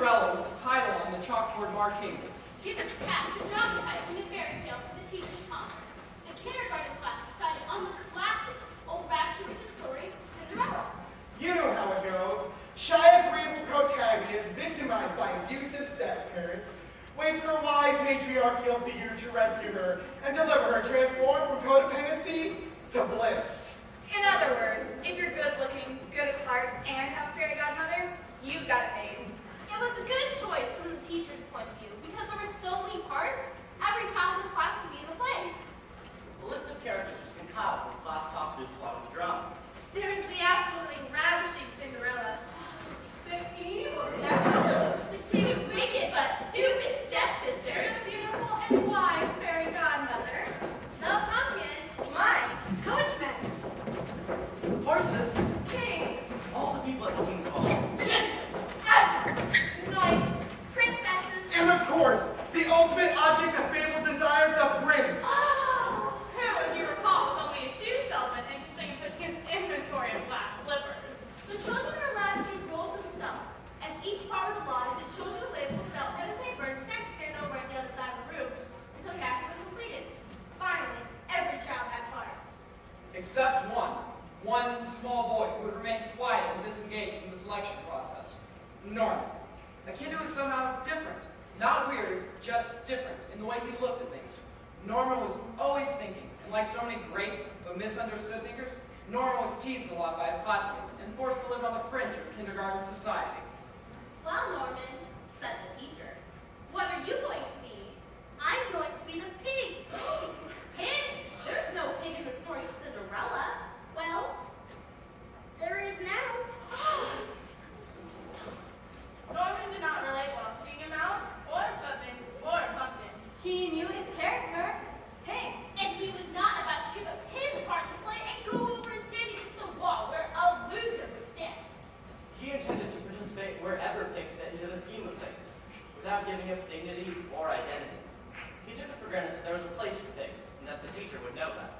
Cinderella was the title on the chalkboard marquee. Given the task of dramatizing a fairy tale for the teacher's conference, the kindergarten class decided on the classic old Rabbit-to-Riches story, Cinderella. You know how it goes. Shy, agreeable protagonist, victimized by abusive step-parents, waits for a wise matriarchal figure to rescue her and deliver her, transformed from codependency to bliss. In other words, if you're good-looking, good at heart, and have a fairy godmother, you've got it made. It was a good choice from the teacher's point of view because there were so many parts, every child in the class could be in the play. The list of characters was compiled as the class talked through the plot of the drama. There is the absolutely ravishing Cinderella, the evil devil, the two wicked but stupid stepsisters, the beautiful and wise fairy godmother, the pumpkin, mice, coachman, Horses, kings, all the people at the King's Hall. knights, princesses, And of course, the ultimate object of fabled desire, the prince. oh, who, if you recall, was only a shoe salesman interested in pushing his inventory of glass slippers. The children are allowed to choose roles for themselves. As each part of the lot, the children were labeled with felt pen and paper and sent to stand over at the other side of the room until casting was completed. Finally, every child had part. Except one. One small boy who would remain quiet and disengaged from the selection process. Norman. A kid who was somehow different. Not weird, just different in the way he looked at things. Norman was always thinking, and like so many great but misunderstood thinkers, Norman was teased a lot by his classmates and forced to live on the fringe of kindergarten society. Well, Norman, said the teacher, what are you going to be? I'm going to be the pig. Pig? There's no pig in the story of Cinderella. Well, there is now. Norman did not relate well to being a mouse, or a footman, or a pumpkin. He knew his character, Pig. And he was not about to give up his part in the play and go over and stand against the wall where a loser would stand. He intended to participate wherever pigs fit into the scheme of things, without giving up dignity or identity. He took it for granted that there was a place for pigs, and that the teacher would know that.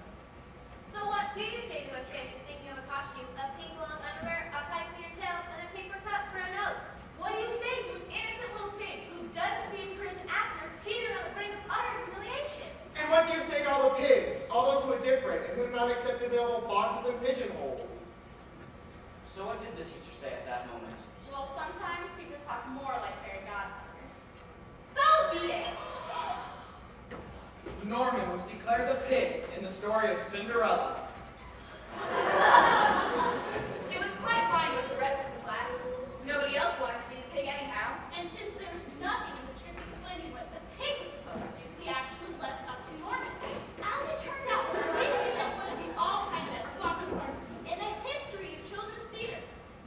So what do you say to a kid who's thinking of a costume of pink long underwear, a pipe in your tail, and a paper cup for a nose? What do you say to an innocent little pig who doesn't see his prison actor teeter on the brink of utter humiliation? And what do you say to all the pigs, all those who are different and who do not accept the available boxes and pigeonholes? So what did the teacher say at that moment? Well, sometimes teachers talk more like fairy godmothers. So be it. Norman was declared the pig in the story of Cinderella. It was quite fine with the rest of the class. Nobody else wanted to be the pig anyhow. And since there was nothing in the script explaining what the pig was supposed to do, the action was left up to Norman. As it turned out, the pig himself one of the all-time best proper parts in the history of children's theater.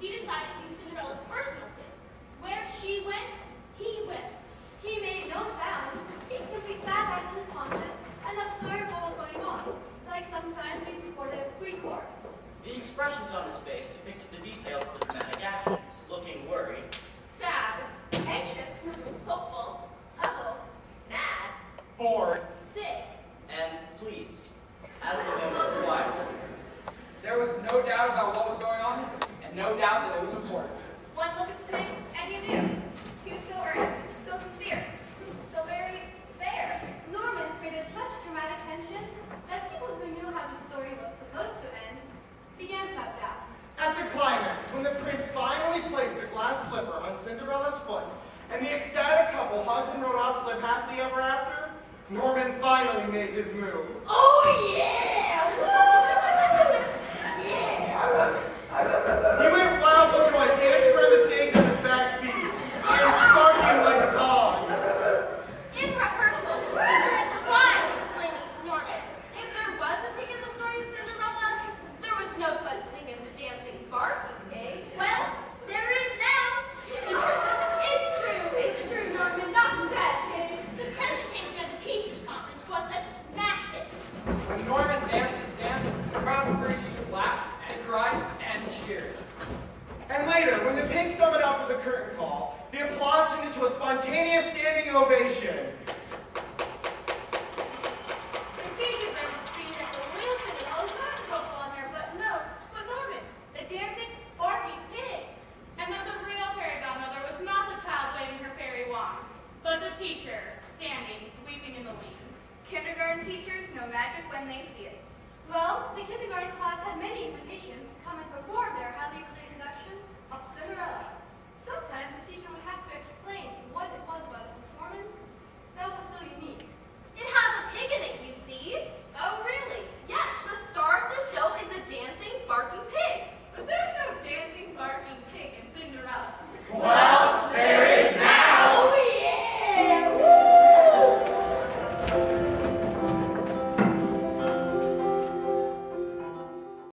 He decided to use Cinderella's personal pig. Where she went, he went. He made no sound. He simply sat back in his haunches and observed what was going on, like some silently supportive Greek chorus. The expressions on his face depicted the details of the dramatic action, looking worried, Sad, anxious, hopeful, puzzled, mad, Bored. Sick. and pleased, as the moment required. There was no doubt about what was going on, and no doubt that it was important. one look at the pig, and you knew. He was so earnest, so sincere, so very there. Norman created such dramatic tension that people who knew how the story was supposed to end began to have doubts. At the climax, when the prince finally placed the glass slipper on Cinderella's foot, and the ecstatic couple hugged and rode off to live happily ever after, Norman finally made his move. Oh yeah! He went wild with joy, dancing around the stage on his back feet, and barking like a dog. In rehearsal, we were trying to explain it to Norman. If there was a pig in the story of Cinderella, there was no such thing as a dancing barking pig. Well, there is now. It's true, Norman, not that pig. The presentation at the teacher's conference was a smash hit. When Norman danced his dance, the crowd of Greek teachers laughed and cried and cheered. And later, when the pigs summoned up for the curtain call, the applause turned into a spontaneous standing ovation. The teacher meant to see that the real Cinderella was not trouble on her but nose, but Norman, the dancing barking pig. And that the real fairy godmother was not the child waiting kindergarten teachers know magic when they see it. Well, the kindergarten class had many invitations to come and perform their highly acclaimed production of Cinderella.